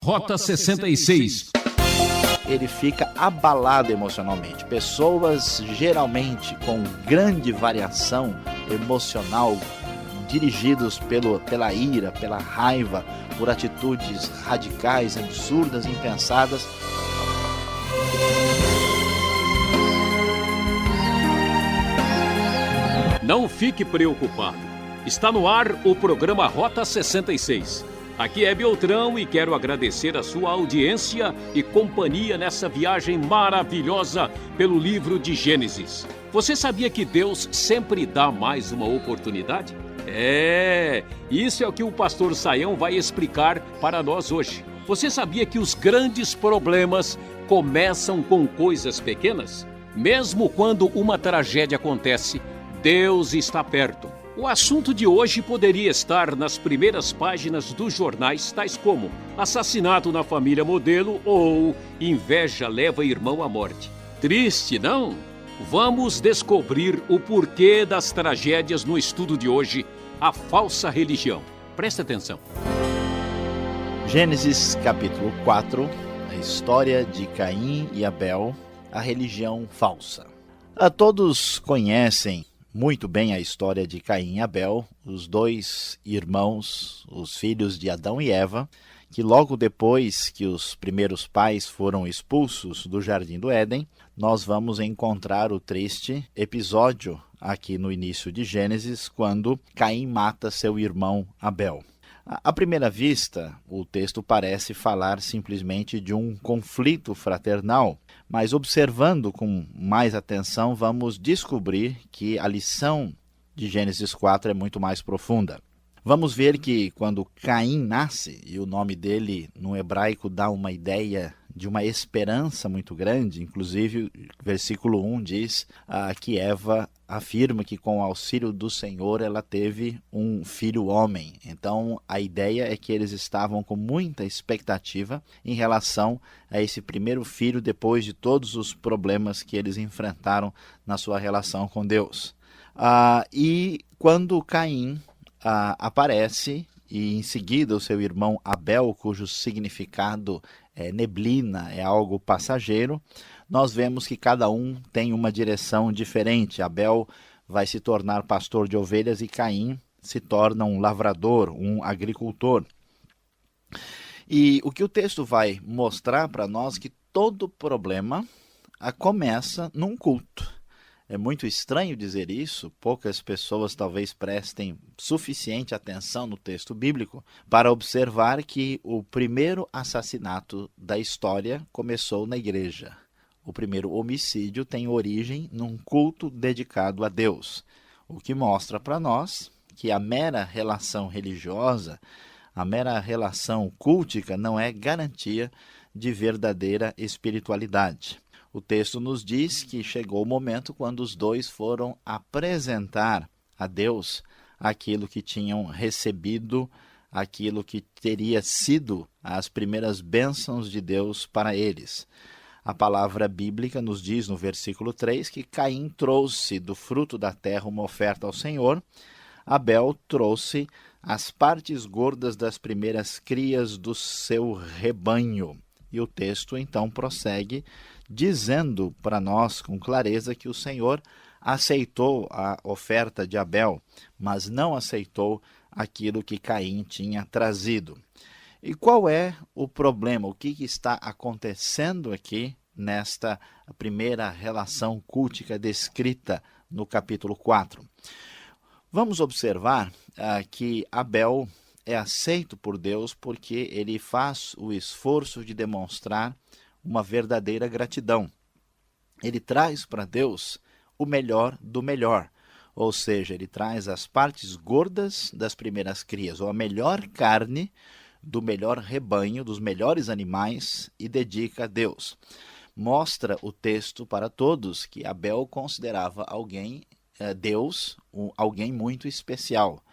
Rota 66. Ele fica abalado emocionalmente. Pessoas geralmente com grande variação emocional, dirigidos pela ira, pela raiva, por atitudes radicais, absurdas, impensadas. Não fique preocupado. Está no ar o programa Rota 66. Aqui é Beltrão e quero agradecer a sua audiência e companhia nessa viagem maravilhosa pelo livro de Gênesis. Você sabia que Deus sempre dá mais uma oportunidade? Isso é o que o pastor Saião vai explicar para nós hoje. Você sabia que os grandes problemas começam com coisas pequenas? Mesmo quando uma tragédia acontece, Deus está perto. O assunto de hoje poderia estar nas primeiras páginas dos jornais, tais como assassinato na família modelo ou inveja leva irmão à morte. Triste, não? Vamos descobrir o porquê das tragédias no estudo de hoje, a falsa religião. Preste atenção. Gênesis capítulo 4, a história de Caim e Abel, a religião falsa. Todos conhecem muito bem a história de Caim e Abel, os dois irmãos, os filhos de Adão e Eva, que logo depois que os primeiros pais foram expulsos do Jardim do Éden, nós vamos encontrar o triste episódio aqui no início de Gênesis, quando Caim mata seu irmão Abel. À primeira vista, o texto parece falar simplesmente de um conflito fraternal, mas observando com mais atenção, vamos descobrir que a lição de Gênesis 4 é muito mais profunda. Vamos ver que quando Caim nasce, e o nome dele no hebraico dá uma ideia de uma esperança muito grande, inclusive versículo 1 diz que Eva afirma que com o auxílio do Senhor ela teve um filho homem. Então a ideia é que eles estavam com muita expectativa em relação a esse primeiro filho depois de todos os problemas que eles enfrentaram na sua relação com Deus. E quando Caim aparece, e em seguida o seu irmão Abel, cujo significado é neblina, é algo passageiro, nós vemos que cada um tem uma direção diferente. Abel vai se tornar pastor de ovelhas e Caim se torna um lavrador, um agricultor. E o que o texto vai mostrar para nós é que todo problema começa num culto. É muito estranho dizer isso, poucas pessoas talvez prestem suficiente atenção no texto bíblico para observar que o primeiro assassinato da história começou na igreja. O primeiro homicídio tem origem num culto dedicado a Deus, o que mostra para nós que a mera relação religiosa, a mera relação cultica não é garantia de verdadeira espiritualidade. O texto nos diz que chegou o momento quando os dois foram apresentar a Deus aquilo que tinham recebido, aquilo que teria sido as primeiras bênçãos de Deus para eles. A palavra bíblica nos diz no versículo 3 que Caim trouxe do fruto da terra uma oferta ao Senhor, Abel trouxe as partes gordas das primeiras crias do seu rebanho. E o texto então prossegue dizendo para nós com clareza que o Senhor aceitou a oferta de Abel, mas não aceitou aquilo que Caim tinha trazido. E qual é o problema? O que está acontecendo aqui nesta primeira relação cultica descrita no capítulo 4? Vamos observar que Abel é aceito por Deus porque ele faz o esforço de demonstrar uma verdadeira gratidão. Ele traz para Deus o melhor do melhor, ou seja, ele traz as partes gordas das primeiras crias, ou a melhor carne do melhor rebanho, dos melhores animais, e dedica a Deus. Mostra o texto para todos que Abel considerava Deus alguém muito especial.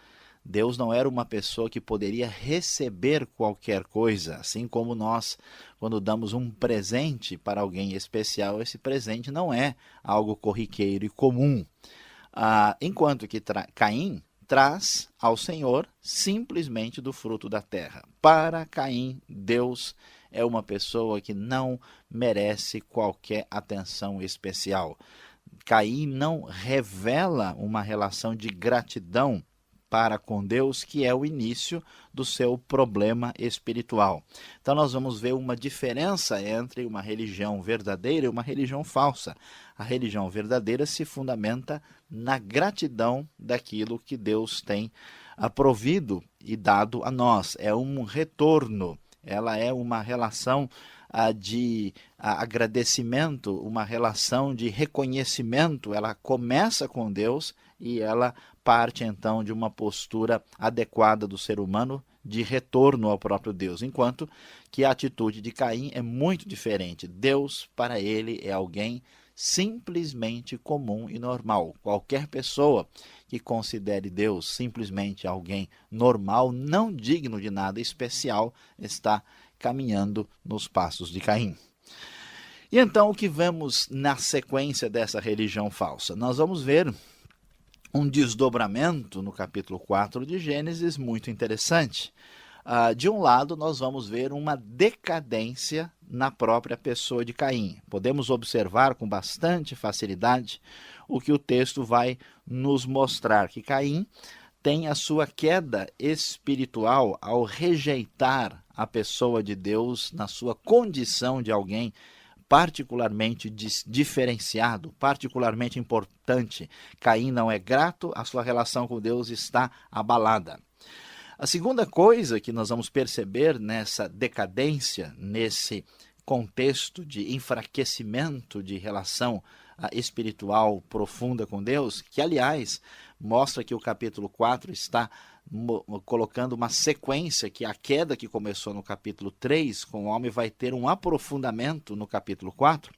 Deus não era uma pessoa que poderia receber qualquer coisa, assim como nós, quando damos um presente para alguém especial, esse presente não é algo corriqueiro e comum. Enquanto que Caim traz ao Senhor simplesmente do fruto da terra. Para Caim, Deus é uma pessoa que não merece qualquer atenção especial. Caim não revela uma relação de gratidão para com Deus, que é o início do seu problema espiritual. Então nós vamos ver uma diferença entre uma religião verdadeira e uma religião falsa. A religião verdadeira se fundamenta na gratidão daquilo que Deus tem provido e dado a nós. É um retorno, ela é uma relação de agradecimento, uma relação de reconhecimento. Ela começa com Deus e ela parte então de uma postura adequada do ser humano de retorno ao próprio Deus, enquanto que a atitude de Caim é muito diferente. Deus, para ele, é alguém simplesmente comum e normal. Qualquer pessoa que considere Deus simplesmente alguém normal, não digno de nada especial, está caminhando nos passos de Caim. E então o que vemos na sequência dessa religião falsa? Nós vamos ver um desdobramento no capítulo 4 de Gênesis muito interessante. De um lado, nós vamos ver uma decadência na própria pessoa de Caim. Podemos observar com bastante facilidade o que o texto vai nos mostrar, que Caim tem a sua queda espiritual ao rejeitar a pessoa de Deus na sua condição de alguém particularmente diferenciado, particularmente importante. Caim não é grato, a sua relação com Deus está abalada. A segunda coisa que nós vamos perceber nessa decadência, nesse contexto de enfraquecimento de relação espiritual profunda com Deus, que aliás mostra que o capítulo 4 está colocando uma sequência, que a queda que começou no capítulo 3 com o homem vai ter um aprofundamento no capítulo 4,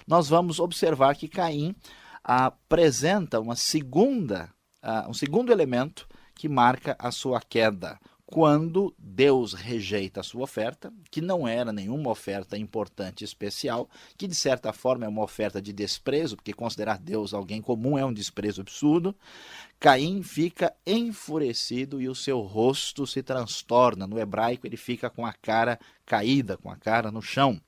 nós vamos observar que Caim apresenta um segundo elemento que marca a sua queda. Quando Deus rejeita a sua oferta, que não era nenhuma oferta importante e especial, que de certa forma é uma oferta de desprezo, porque considerar Deus alguém comum é um desprezo absurdo, Caim fica enfurecido e o seu rosto se transtorna. No hebraico ele fica com a cara caída, com a cara no chão.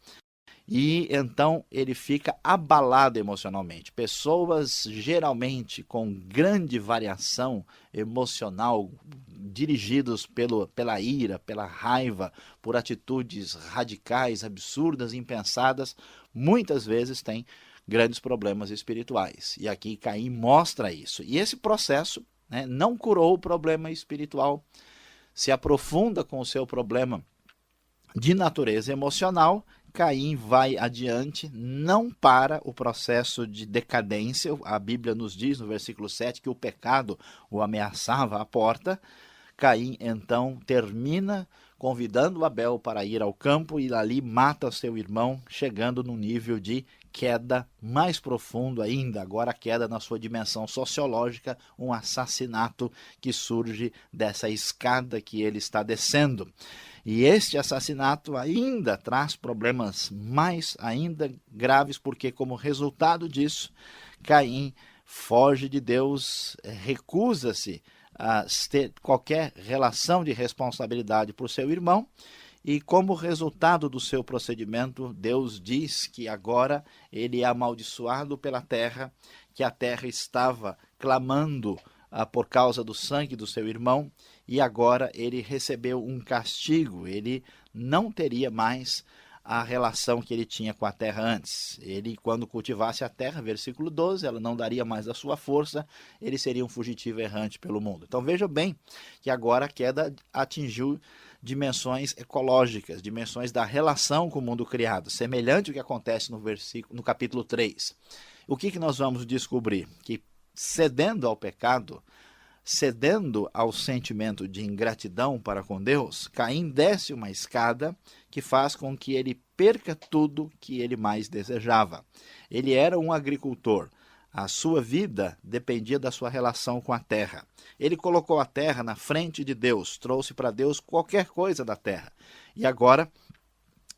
E então ele fica abalado emocionalmente. Pessoas geralmente com grande variação emocional, dirigidos pela ira, pela raiva, por atitudes radicais, absurdas, impensadas, muitas vezes têm grandes problemas espirituais. E aqui Caim mostra isso. E esse processo, não curou o problema espiritual, se aprofunda com o seu problema de natureza emocional. Caim vai adiante, não para o processo de decadência. A Bíblia nos diz no versículo 7 que o pecado o ameaçava à porta. Caim então termina convidando Abel para ir ao campo e ali mata seu irmão, chegando num nível de queda mais profundo ainda, agora a queda na sua dimensão sociológica, um assassinato que surge dessa escada que ele está descendo. E este assassinato ainda traz problemas mais ainda graves, porque como resultado disso, Caim foge de Deus, recusa-se a ter qualquer relação de responsabilidade por seu irmão, e como resultado do seu procedimento, Deus diz que agora ele é amaldiçoado pela terra, que a terra estava clamando por causa do sangue do seu irmão, e agora ele recebeu um castigo. Ele não teria mais a relação que ele tinha com a terra antes. Ele, quando cultivasse a terra, versículo 12, ela não daria mais a sua força, ele seria um fugitivo errante pelo mundo. Então veja bem que agora a queda atingiu dimensões ecológicas, dimensões da relação com o mundo criado, semelhante ao que acontece no capítulo 3. O que nós vamos descobrir? Que cedendo ao pecado, cedendo ao sentimento de ingratidão para com Deus, Caim desce uma escada que faz com que ele perca tudo que ele mais desejava. Ele era um agricultor. A sua vida dependia da sua relação com a terra. Ele colocou a terra na frente de Deus, trouxe para Deus qualquer coisa da terra. E agora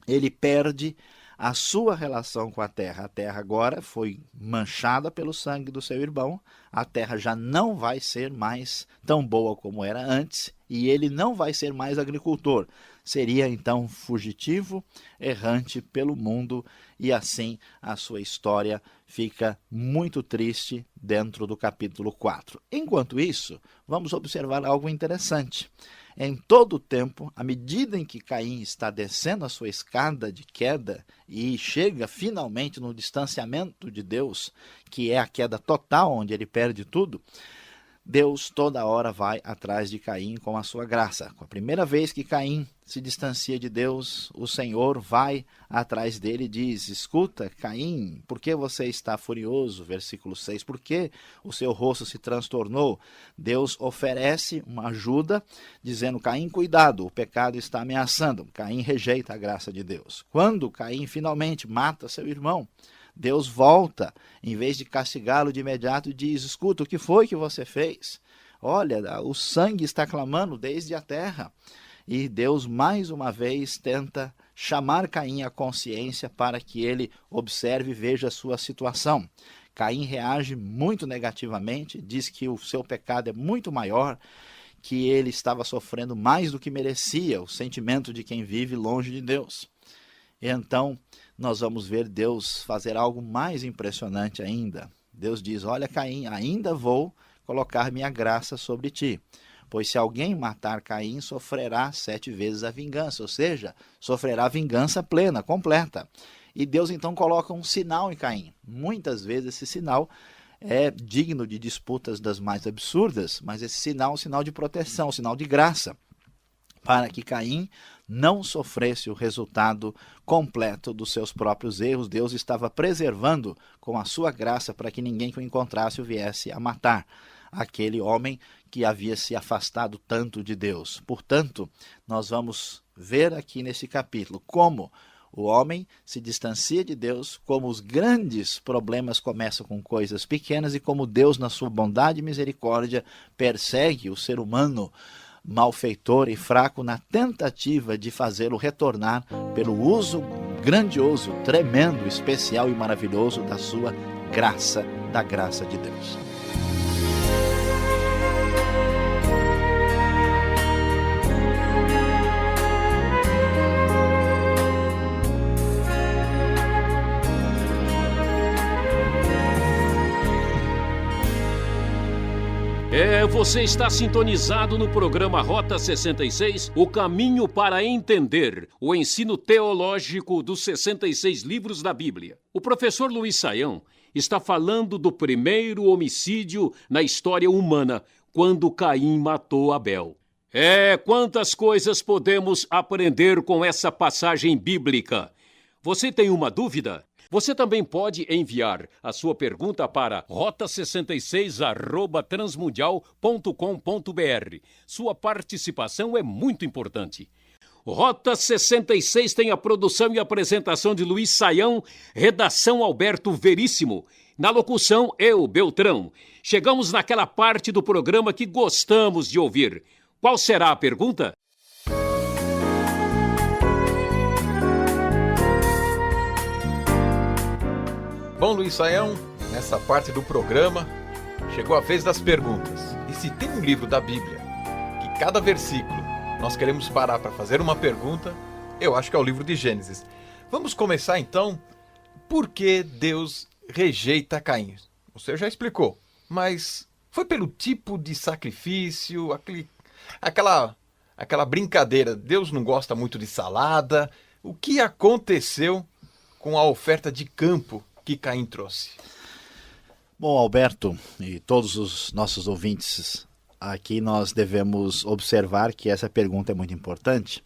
ele perde a sua relação com a terra. A terra agora foi manchada pelo sangue do seu irmão, a terra já não vai ser mais tão boa como era antes, e ele não vai ser mais agricultor. Seria então fugitivo, errante pelo mundo, e assim a sua história fica muito triste dentro do capítulo 4. Enquanto isso, vamos observar algo interessante. Em todo o tempo, à medida em que Caim está descendo a sua escada de queda e chega finalmente no distanciamento de Deus, que é a queda total, onde ele perde tudo, Deus toda hora vai atrás de Caim com a sua graça. Com a primeira vez que Caim se distancia de Deus, o Senhor vai atrás dele e diz: escuta, Caim, por que você está furioso? Versículo 6, por que o seu rosto se transtornou? Deus oferece uma ajuda, dizendo: Caim, cuidado, o pecado está ameaçando. Caim rejeita a graça de Deus. Quando Caim finalmente mata seu irmão, Deus volta, em vez de castigá-lo de imediato, e diz: escuta, o que foi que você fez? Olha, o sangue está clamando desde a terra. E Deus, mais uma vez, tenta chamar Caim à consciência para que ele observe e veja a sua situação. Caim reage muito negativamente, diz que o seu pecado é muito maior, que ele estava sofrendo mais do que merecia, o sentimento de quem vive longe de Deus. E então, nós vamos ver Deus fazer algo mais impressionante ainda. Deus diz: olha, Caim, ainda vou colocar minha graça sobre ti, pois se alguém matar Caim, sofrerá 7 vezes a vingança, ou seja, sofrerá vingança plena, completa. E Deus então coloca um sinal em Caim. Muitas vezes esse sinal é digno de disputas das mais absurdas, mas esse sinal é um sinal de proteção, um sinal de graça, para que Caim não sofresse o resultado completo dos seus próprios erros. Deus estava preservando com a sua graça para que ninguém que o encontrasse o viesse a matar, aquele homem que havia se afastado tanto de Deus. Portanto, nós vamos ver aqui nesse capítulo como o homem se distancia de Deus, como os grandes problemas começam com coisas pequenas e como Deus, na sua bondade e misericórdia, persegue o ser humano malfeitor e fraco na tentativa de fazê-lo retornar pelo uso grandioso, tremendo, especial e maravilhoso da sua graça, da graça de Deus. Você está sintonizado no programa Rota 66, o caminho para entender o ensino teológico dos 66 livros da Bíblia. O professor Luiz Saião está falando do primeiro homicídio na história humana, quando Caim matou Abel. Quantas coisas podemos aprender com essa passagem bíblica? Você tem uma dúvida? Você também pode enviar a sua pergunta para rota66@transmundial.com.br. Sua participação é muito importante. Rota 66 tem a produção e apresentação de Luiz Saião, redação Alberto Veríssimo. Na locução, eu, Beltrão. Chegamos naquela parte do programa que gostamos de ouvir. Qual será a pergunta? Bom, Luiz Saião, nessa parte do programa, chegou a vez das perguntas. E se tem um livro da Bíblia que cada versículo nós queremos parar para fazer uma pergunta, eu acho que é o livro de Gênesis. Vamos começar então, por que Deus rejeita Caim? Você já explicou, mas foi pelo tipo de sacrifício, aquela brincadeira, Deus não gosta muito de salada. O que aconteceu com a oferta de campo que Caim trouxe? Bom, Alberto e todos os nossos ouvintes, aqui nós devemos observar que essa pergunta é muito importante,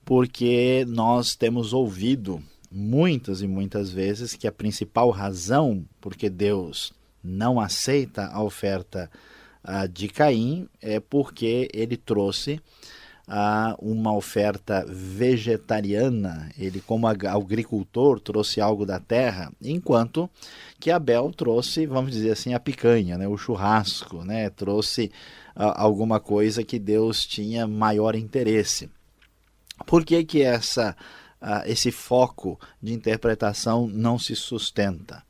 porque nós temos ouvido muitas e muitas vezes que a principal razão por que Deus não aceita a oferta de Caim é porque ele trouxe uma oferta vegetariana. Ele, como agricultor, trouxe algo da terra, enquanto que Abel trouxe, vamos dizer assim, a picanha, né, o churrasco, né, trouxe alguma coisa que Deus tinha maior interesse. Por que essa esse foco de interpretação não se sustenta.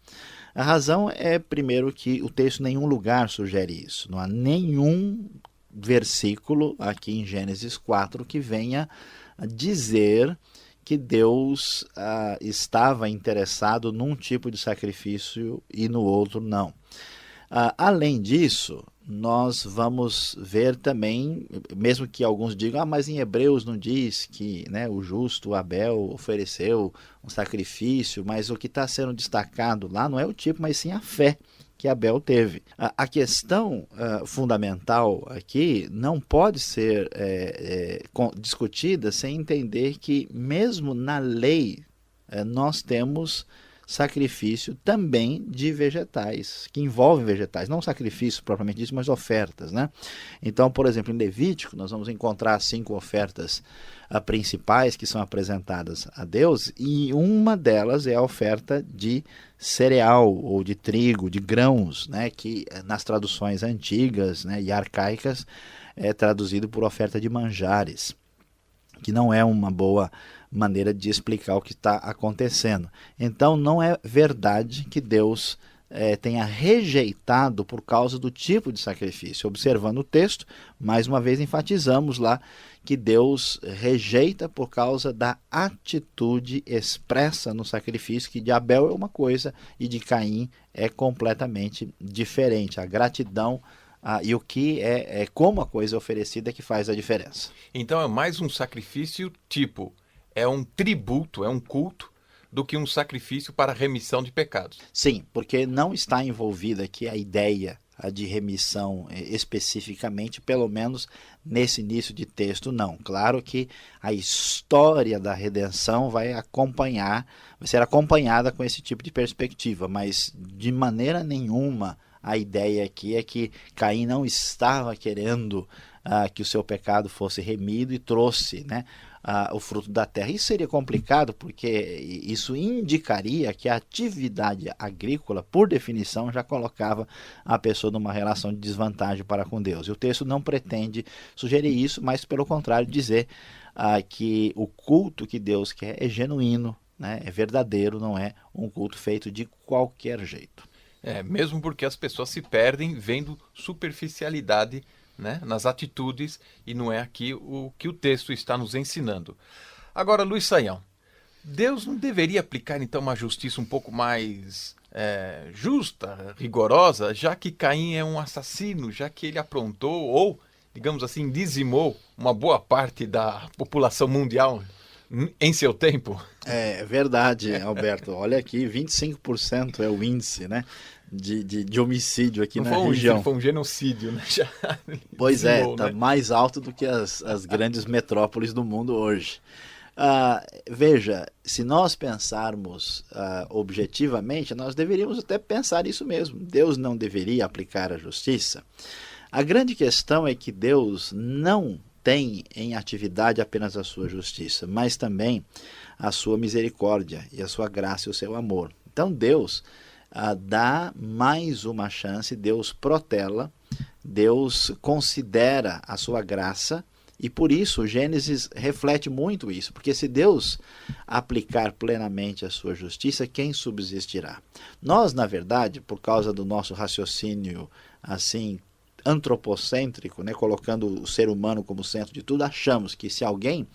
A razão é, primeiro, que o texto em nenhum lugar sugere isso. Não há nenhum versículo aqui em Gênesis 4 que venha dizer que Deus estava interessado num tipo de sacrifício e no outro não. Além disso, nós vamos ver também, mesmo que alguns digam, mas em Hebreus não diz que, né, o justo Abel ofereceu um sacrifício, mas o que está sendo destacado lá não é o tipo, mas sim a fé que Abel teve. A questão fundamental aqui não pode ser discutida sem entender que mesmo na lei nós temos sacrifício também de vegetais, que envolvem vegetais, não sacrifício propriamente dito, mas ofertas, né? Então, por exemplo, em Levítico, nós vamos encontrar 5 ofertas principais que são apresentadas a Deus, e uma delas é a oferta de cereal ou de trigo, de grãos, né? Que nas traduções antigas, né, e arcaicas é traduzido por oferta de manjares, que não é uma boa maneira de explicar o que está acontecendo. Então, não é verdade que Deus tenha rejeitado por causa do tipo de sacrifício. Observando o texto, mais uma vez enfatizamos lá que Deus rejeita por causa da atitude expressa no sacrifício, que de Abel é uma coisa e de Caim é completamente diferente. A gratidão e o que é como a coisa é oferecida que faz a diferença. Então é mais um sacrifício tipo, é um tributo, é um culto, do que um sacrifício para remissão de pecados. Sim, porque não está envolvida aqui a ideia de remissão especificamente, pelo menos nesse início de texto, não. Claro que a história da redenção vai ser acompanhada com esse tipo de perspectiva, mas de maneira nenhuma a ideia aqui é que Caim não estava querendo que o seu pecado fosse remido e trouxe, né, o fruto da terra. Isso seria complicado porque isso indicaria que a atividade agrícola, por definição, já colocava a pessoa numa relação de desvantagem para com Deus. E o texto não pretende sugerir isso, mas pelo contrário dizer que o culto que Deus quer é genuíno, né, é verdadeiro, não é um culto feito de qualquer jeito. Mesmo porque as pessoas se perdem vendo superficialidade, né, nas atitudes, e não é aqui o que o texto está nos ensinando. Agora, Luiz Saião, Deus não deveria aplicar então uma justiça um pouco mais justa, rigorosa, já que Caim é um assassino, já que ele aprontou ou, digamos assim, dizimou uma boa parte da população mundial em seu tempo? É verdade, Alberto. Olha aqui, 25% é o índice, né, de homicídio aqui na região. Foi um genocídio, né? Pois dizimou, está né? Mais alto do que as grandes metrópoles do mundo hoje. Veja, se nós pensarmos objetivamente, nós deveríamos até pensar isso mesmo. Deus não deveria aplicar a justiça. A grande questão é que Deus não tem em atividade apenas a sua justiça, mas também a sua misericórdia e a sua graça e o seu amor. Então Deus dá mais uma chance, Deus protela, Deus considera a sua graça, e por isso Gênesis reflete muito isso, porque se Deus aplicar plenamente a sua justiça, quem subsistirá? Nós, na verdade, por causa do nosso raciocínio assim antropocêntrico, né, colocando o ser humano como centro de tudo, achamos que se alguém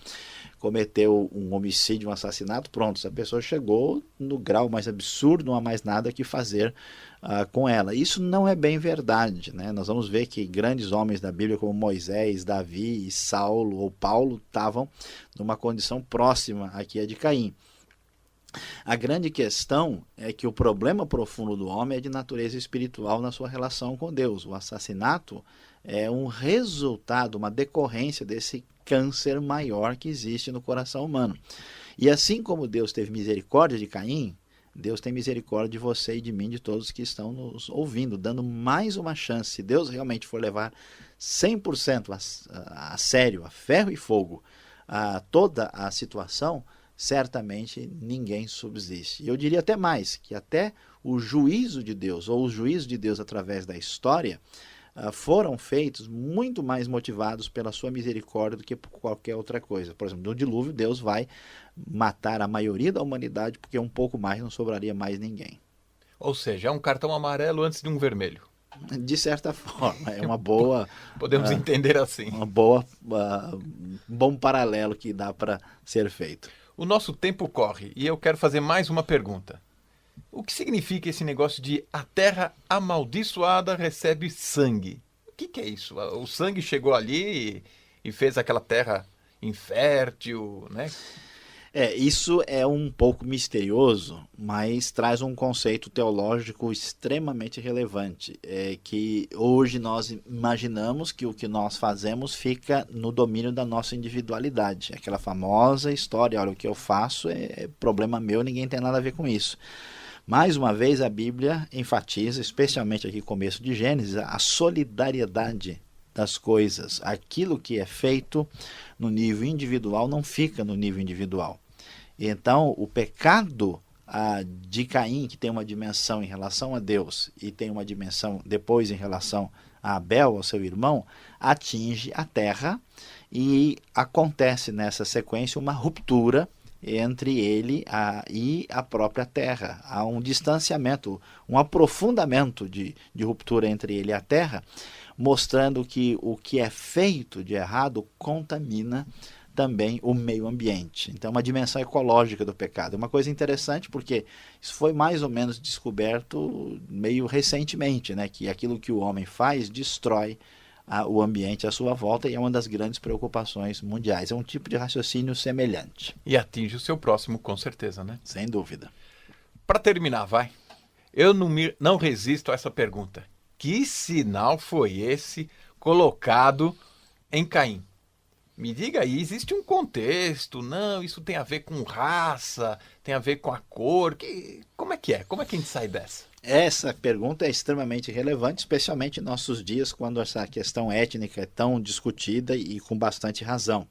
cometeu um homicídio, um assassinato, pronto, essa pessoa chegou no grau mais absurdo, não há mais nada que fazer com ela. Isso não é bem verdade, né? Nós vamos ver que grandes homens da Bíblia como Moisés, Davi, Saulo ou Paulo estavam numa condição próxima aqui a de Caim. A grande questão é que o problema profundo do homem é de natureza espiritual na sua relação com Deus. O assassinato é um resultado, uma decorrência desse câncer maior que existe no coração humano. E assim como Deus teve misericórdia de Caim, Deus tem misericórdia de você e de mim, de todos que estão nos ouvindo, dando mais uma chance. Se Deus realmente for levar 100% a sério, a ferro e fogo, toda a situação, certamente ninguém subsiste. Eu diria até mais, que até o juízo de Deus, ou o juízo de Deus através da história, foram feitos muito mais motivados pela sua misericórdia do que por qualquer outra coisa. Por exemplo, no dilúvio, Deus vai matar a maioria da humanidade porque um pouco mais não sobraria mais ninguém. Ou seja, é um cartão amarelo antes de um vermelho. De certa forma, é uma boa... Podemos entender assim. Uma boa, bom paralelo que dá para ser feito. O nosso tempo corre e eu quero fazer mais uma pergunta. O que significa esse negócio de a terra amaldiçoada recebe sangue? O que é isso? O sangue chegou ali e fez aquela terra infértil, né? Isso é um pouco misterioso, mas traz um conceito teológico extremamente relevante, que hoje nós imaginamos que o que nós fazemos fica no domínio da nossa individualidade. Aquela famosa história, olha, o que eu faço é problema meu, ninguém tem nada a ver com isso. Mais uma vez a Bíblia enfatiza, especialmente aqui no começo de Gênesis, a solidariedade das coisas. Aquilo que é feito no nível individual não fica no nível individual. Então, o pecado de Caim, que tem uma dimensão em relação a Deus e tem uma dimensão depois em relação a Abel, ao seu irmão, atinge a terra e acontece nessa sequência uma ruptura entre ele e a própria terra. Há um distanciamento, um aprofundamento de ruptura entre ele e a terra, mostrando que o que é feito de errado contamina também o meio ambiente. Então, uma dimensão ecológica do pecado. É uma coisa interessante porque isso foi mais ou menos descoberto meio recentemente, né? Que aquilo que o homem faz destrói o ambiente à sua volta e é uma das grandes preocupações mundiais. É um tipo de raciocínio semelhante. E atinge o seu próximo, com certeza, né? Sem dúvida. Para terminar, eu não resisto a essa pergunta. Que sinal foi esse colocado em Caim? Me diga aí, existe um contexto? Não, isso tem a ver com raça, tem a ver com a cor. Como é que é? Como é que a gente sai dessa? Essa pergunta é extremamente relevante, especialmente em nossos dias, quando essa questão étnica é tão discutida e com bastante razão.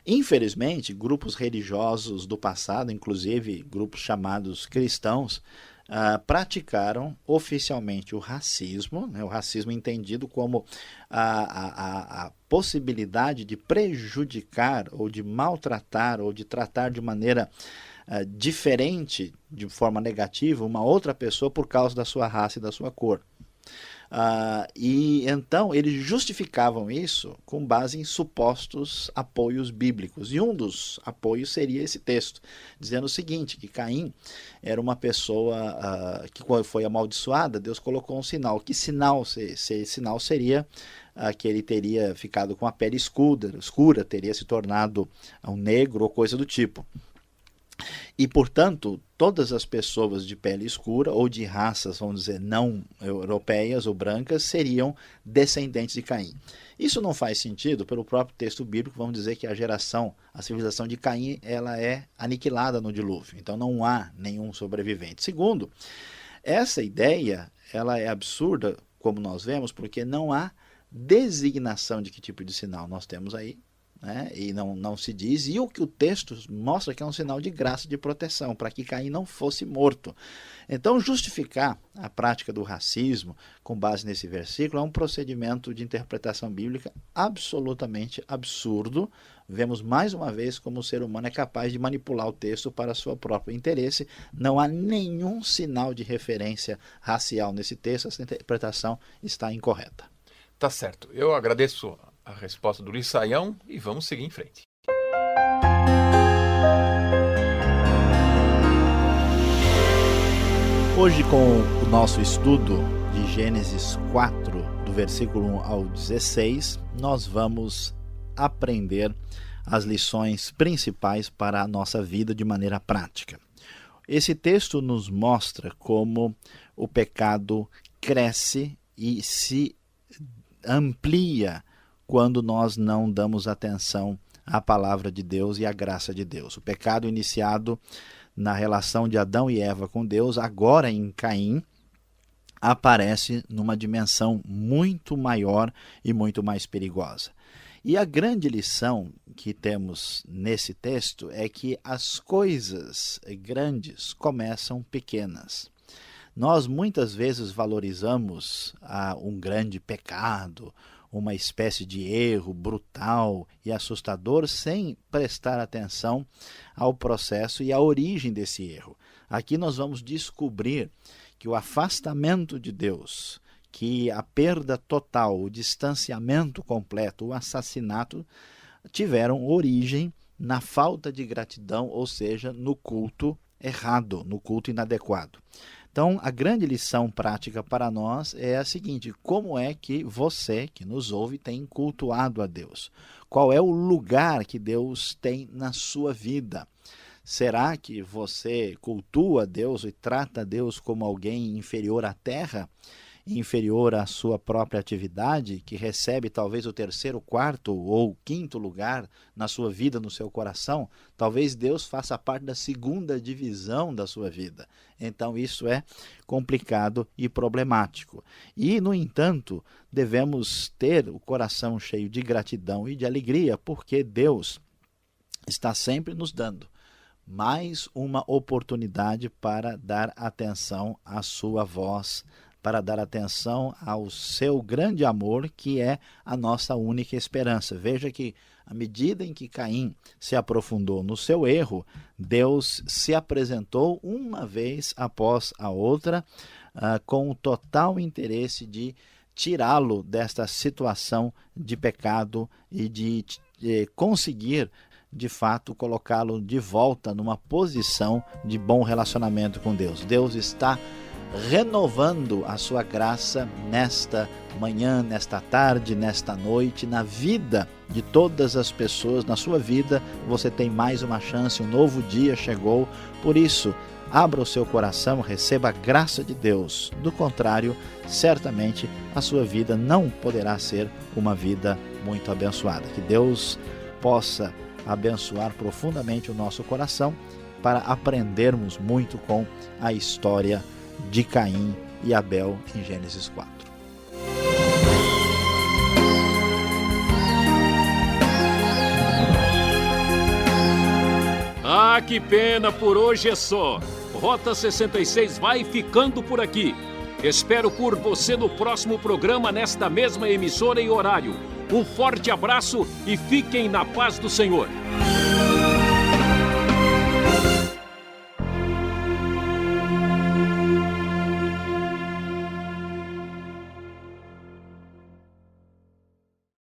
Infelizmente, grupos religiosos do passado, inclusive grupos chamados cristãos, praticaram oficialmente o racismo, né, o racismo entendido como a possibilidade de prejudicar ou de maltratar ou de tratar de maneira diferente, de forma negativa, uma outra pessoa por causa da sua raça e da sua cor. E então eles justificavam isso com base em supostos apoios bíblicos. E um dos apoios seria esse texto, dizendo o seguinte, que Caim era uma pessoa que quando foi amaldiçoada, Deus colocou um sinal. Que sinal? Esse sinal seria que ele teria ficado com a pele escura, teria se tornado um negro ou coisa do tipo. E, portanto, todas as pessoas de pele escura ou de raças, vamos dizer, não europeias ou brancas, seriam descendentes de Caim. Isso não faz sentido pelo próprio texto bíblico, vamos dizer que a civilização de Caim, ela é aniquilada no dilúvio, então não há nenhum sobrevivente. Segundo, essa ideia, ela é absurda, como nós vemos, porque não há designação de que tipo de sinal nós temos aí. Né? E não se diz, e o que o texto mostra que é um sinal de graça, de proteção, para que Caim não fosse morto. Então, justificar a prática do racismo com base nesse versículo é um procedimento de interpretação bíblica absolutamente absurdo. Vemos mais uma vez como o ser humano é capaz de manipular o texto para seu próprio interesse. Não há nenhum sinal de referência racial nesse texto, essa interpretação está incorreta. Tá certo, eu agradeço a resposta do Luiz Saião e vamos seguir em frente. Hoje, com o nosso estudo de Gênesis 4, do versículo 1 ao 16, nós vamos aprender as lições principais para a nossa vida de maneira prática. Esse texto nos mostra como o pecado cresce e se amplia quando nós não damos atenção à palavra de Deus e à graça de Deus. O pecado iniciado na relação de Adão e Eva com Deus, agora em Caim, aparece numa dimensão muito maior e muito mais perigosa. E a grande lição que temos nesse texto é que as coisas grandes começam pequenas. Nós muitas vezes valorizamos um grande pecado, uma espécie de erro brutal e assustador, sem prestar atenção ao processo e à origem desse erro. Aqui nós vamos descobrir que o afastamento de Deus, que a perda total, o distanciamento completo, o assassinato, tiveram origem na falta de gratidão, ou seja, no culto errado, no culto inadequado. Então, a grande lição prática para nós é a seguinte: como é que você, que nos ouve, tem cultuado a Deus? Qual é o lugar que Deus tem na sua vida? Será que você cultua Deus e trata Deus como alguém inferior à terra, inferior à sua própria atividade, que recebe talvez o terceiro, quarto ou quinto lugar na sua vida, no seu coração? Talvez Deus faça parte da segunda divisão da sua vida. Então isso é complicado e problemático. E, no entanto, devemos ter o coração cheio de gratidão e de alegria, porque Deus está sempre nos dando mais uma oportunidade para dar atenção à sua voz, para dar atenção ao seu grande amor, que é a nossa única esperança. Veja que, à medida em que Caim se aprofundou no seu erro, Deus se apresentou uma vez após a outra, com o total interesse de tirá-lo desta situação de pecado e de conseguir, de fato, colocá-lo de volta numa posição de bom relacionamento com Deus. Deus está renovando a sua graça nesta manhã, nesta tarde, nesta noite, na vida de todas as pessoas. Na sua vida você tem mais uma chance, um novo dia chegou. Por isso, abra o seu coração, receba a graça de Deus. Do contrário, certamente a sua vida não poderá ser uma vida muito abençoada. Que Deus possa abençoar profundamente o nosso coração para aprendermos muito com a história de Caim e Abel em Gênesis 4. Ah, que pena, por hoje é só. Rota 66 vai ficando por aqui. Espero por você no próximo programa, nesta mesma emissora e horário. Um forte abraço e fiquem na paz do Senhor.